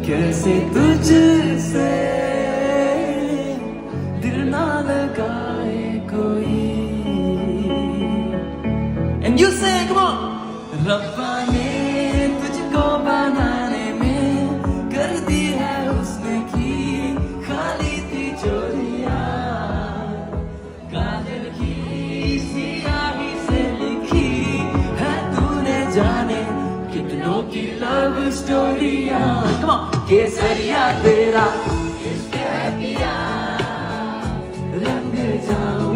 कैसे तुझसे दिल ना लगाए कोई। And you say, come on. रब्बा ने तुझको बनाने में कर दी है उसने की खाली थी चोरियां, काजल की सियाही से लिखी है तूने जाने कितनों की लव स्टोरियां। Come on. केसरिया तेरा इश्क है किया, रंग जाओ